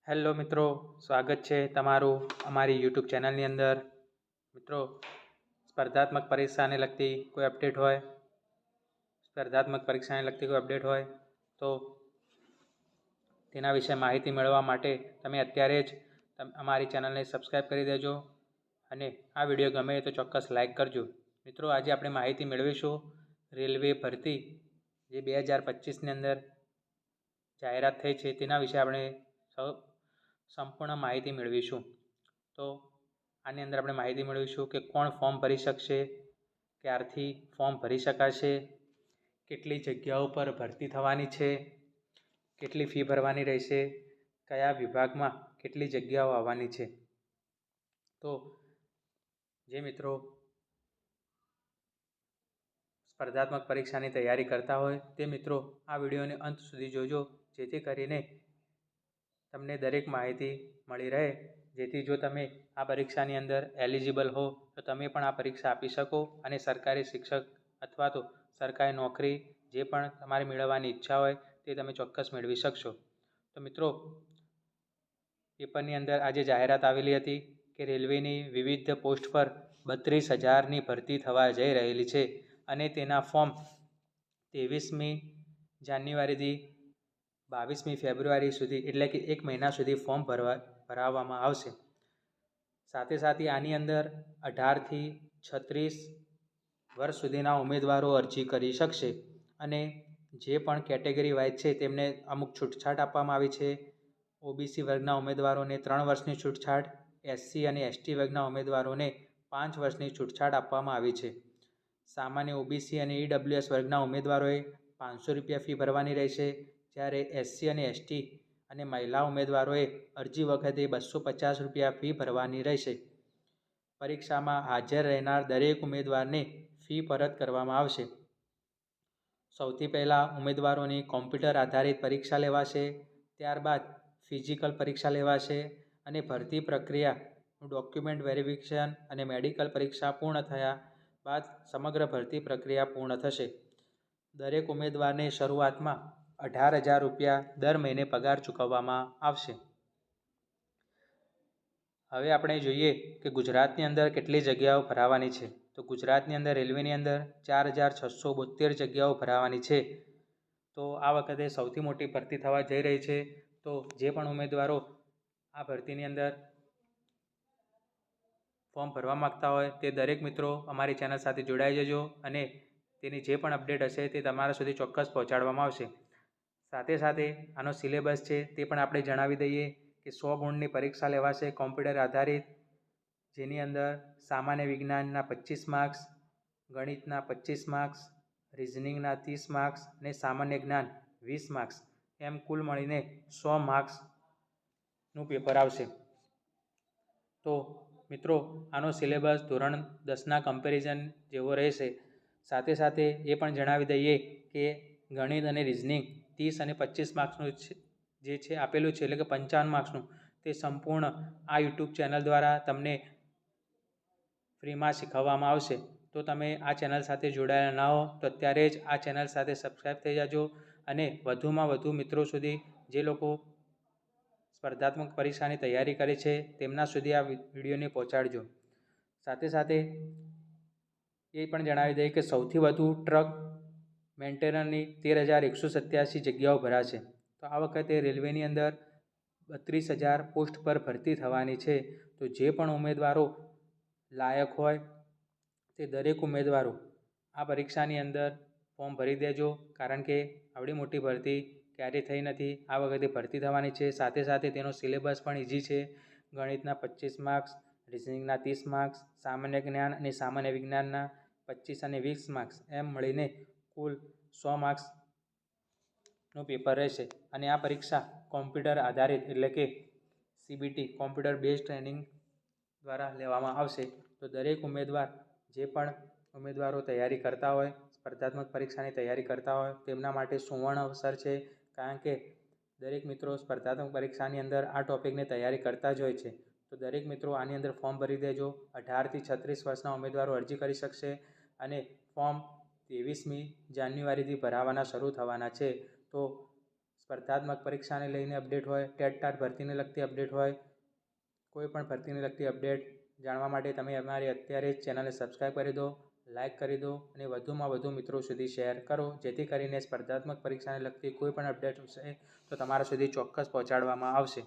Hello મિત્રો, સ્વાગત છે તમારું અમારી યુટ્યુબ ચેનલની અંદર. મિત્રો, સ્પર્ધાત્મક પરીક્ષાને લગતી કોઈ અપડેટ હોય તો તેના વિશે માહિતી મેળવવા માટે તમે અત્યારે જ અમારી ચેનલને સબસ્ક્રાઈબ કરી દેજો અને આ વિડીયો ગમે તો ચોક્કસ લાઈક કરજો. મિત્રો, આજે આપણે માહિતી મેળવીશું રેલવે ભરતી જે 2025ની અંદર જાહેરાત થઈ છે તેના વિશે આપણે સંપૂર્ણ માહિતી મેળવીશું. તો આની અંદર આપણે માહિતી મેળવીશું કે કોણ ફોર્મ ભરી શકશે, ક્યારથી ફોર્મ ભરી શકાશે, કેટલી જગ્યાઓ પર ભરતી થવાની છે, કેટલી ફી ભરવાની રહેશે, કયા વિભાગમાં કેટલી જગ્યાઓ આવવાની છે. તો જે મિત્રો સ્પર્ધાત્મક પરીક્ષાની તૈયારી કરતા હોય તે મિત્રો આ વિડીયોને અંત સુધી જોજો, જેથી કરીને તમને દરેક માહિતી મળી રહે. જેથી જો તમે આ પરીક્ષાની અંદર એલિજિબલ હો તો તમે પણ આ પરીક્ષા આપી શકો અને સરકારી શિક્ષક અથવા તો સરકારી નોકરી જે પણ તમારે મેળવવાની ઈચ્છા હોય તે તમે ચોક્કસ મેળવી શકશો. તો મિત્રો, પેપરની અંદર આજે જાહેરાત આવેલી હતી કે રેલવેની વિવિધ પોસ્ટ પર 32,000ની ભરતી થવા જઈ રહેલી છે અને તેના ફોર્મ 23મી જાન્યુઆરીથી 22મી ફેબ્રુઆરી સુધી એટલે કે 1 મહિના સુધી ફોર્મ ભરાવવામાં આવશે. સાથે સાથે આની અંદર 18થી 36 વર્ષ સુધીના ઉમેદવારો અરજી કરી શકશે અને જે પણ કેટેગરી વાઇઝ છે તેમને અમુક છૂટછાટ આપવામાં આવી છે. ઓબીસી વર્ગના ઉમેદવારોને 3 વર્ષની છૂટછાટ, એસસી અને એસટી વર્ગના ઉમેદવારોને 5 વર્ષની છૂટછાટ આપવામાં આવી છે. સામાન્ય ઓબીસી અને ઈડબ્લ્યુએસ વર્ગના ઉમેદવારોએ ₹500 ફી ભરવાની રહેશે, જ્યારે એસસી અને એસટી અને મહિલા ઉમેદવારોએ અરજી વખતે ₹250 ફી ભરવાની રહેશે. પરીક્ષામાં હાજર રહેનાર દરેક ઉમેદવારને ફી પરત કરવામાં આવશે. સૌથી પહેલાં ઉમેદવારોની કોમ્પ્યુટર આધારિત પરીક્ષા લેવાશે, ત્યારબાદ ફિઝિકલ પરીક્ષા લેવાશે અને ભરતી પ્રક્રિયાનું ડોક્યુમેન્ટ વેરિફિકેશન અને મેડિકલ પરીક્ષા પૂર્ણ થયા બાદ સમગ્ર ભરતી પ્રક્રિયા પૂર્ણ થશે. દરેક ઉમેદવારને શરૂઆતમાં ₹18,000 દર મહિને પગાર ચૂકવવામાં આવશે. હવે આપણે જોઈએ કે ગુજરાતની અંદર કેટલી જગ્યાઓ ભરાવાની છે. તો ગુજરાતની અંદર રેલવેની અંદર 4,672 જગ્યાઓ ભરાવાની છે. તો આ વખતે સૌથી મોટી ભરતી થવા જઈ રહી છે. તો જે પણ ઉમેદવારો આ ભરતીની અંદર ફોર્મ ભરવા માગતા હોય તે દરેક મિત્રો અમારી ચેનલ સાથે જોડાઈ જજો અને તેની જે પણ અપડેટ હશે તે તમારા સુધી ચોક્કસ પહોંચાડવામાં આવશે. સાથે સાથે આનો સિલેબસ છે તે પણ આપણે જણાવી દઈએ કે 100 ગુણની પરીક્ષા લેવાશે કોમ્પ્યુટર આધારિત, જેની અંદર સામાન્ય વિજ્ઞાનના 25 માર્ક્સ, ગણિતના 25 માર્ક્સ, રિઝનિંગના 30 માર્ક્સ અને સામાન્ય જ્ઞાન 20 માર્ક્સ, એમ કુલ મળીને 100 માર્ક્સનું પેપર આવશે. તો મિત્રો, આનો સિલેબસ ધોરણ 10ના કમ્પેરિઝન જેવો રહેશે. સાથે સાથે એ પણ જણાવી દઈએ કે ગણિત અને રિઝનિંગ 30 અને 25 માર્ક્સનું જે છે આપેલું છે, એટલે કે 55 માર્ક્સનું, તે સંપૂર્ણ આ યુટ્યુબ ચેનલ દ્વારા તમને ફ્રીમાં શીખવવામાં આવશે. તો તમે આ ચેનલ સાથે જોડાયેલા ના હો તો અત્યારે જ આ ચેનલ સાથે સબસ્ક્રાઈબ થઈ જજો અને વધુમાં વધુ મિત્રો સુધી, જે લોકો સ્પર્ધાત્મક પરીક્ષાની તૈયારી કરે છે તેમના સુધી આ વિડીયોને પહોંચાડજો. સાથે સાથે એ પણ જણાવી દઈએ કે સૌથી વધુ ટ્રક મેન્ટેનરની 13,187 જગ્યાઓ ભરાશે. તો આ વખતે રેલવેની અંદર 32,000 પોસ્ટ પર ભરતી થવાની છે. તો જે પણ ઉમેદવારો લાયક હોય તે દરેક ઉમેદવારો આ પરીક્ષાની અંદર ફોર્મ ભરી દેજો, કારણ કે આવડી મોટી ભરતી ક્યારેય થઈ નથી, આ વખતે ભરતી થવાની છે. સાથે સાથે તેનો સિલેબસ પણ ઇઝી છે. ગણિતના 25 માર્ક્સ, રિઝનિંગના 30 માર્ક્સ, સામાન્ય જ્ઞાન અને સામાન્ય વિજ્ઞાનના 25 અને 20 માર્ક્સ, એમ મળીને કુલ 100 માર્ક્સનું પેપર રહેશે. અને આ પરીક્ષા કોમ્પ્યુટર આધારિત એટલે કે સીબીટી કોમ્પ્યુટર બેઝ ટ્રેનિંગ દ્વારા લેવામાં આવશે. તો દરેક ઉમેદવાર, જે પણ ઉમેદવારો તૈયારી કરતા હોય, સ્પર્ધાત્મક પરીક્ષાની તૈયારી કરતા હોય, તેમના માટે સુવર્ણ અવસર છે. કારણ કે દરેક મિત્રો સ્પર્ધાત્મક પરીક્ષાની અંદર આ ટૉપિકની તૈયારી કરતા જ હોય છે. તો દરેક મિત્રો આની અંદર ફોર્મ ભરી દેજો. 18થી 36 વર્ષના ઉમેદવારો અરજી કરી શકશે અને ફોર્મ 23મી જાન્યુઆરીથી ભરાવાના શરૂ થવાના છે. તો સ્પર્ધાત્મક પરીક્ષાને લઈને અપડેટ હોય, ટેટ ભરતીને લગતી અપડેટ હોય, કોઈ પણ ભરતીને લગતી અપડેટ જાણવા માટે તમે અમારી અત્યારે જ ચેનલને સબસ્ક્રાઈબ કરી દો, લાઇક કરી દો અને વધુમાં વધુ મિત્રો સુધી શેર કરો, જેથી કરીને સ્પર્ધાત્મક પરીક્ષાને લગતી કોઈ પણ અપડેટ હશે તો તમારા સુધી ચોક્કસ પહોંચાડવામાં આવશે.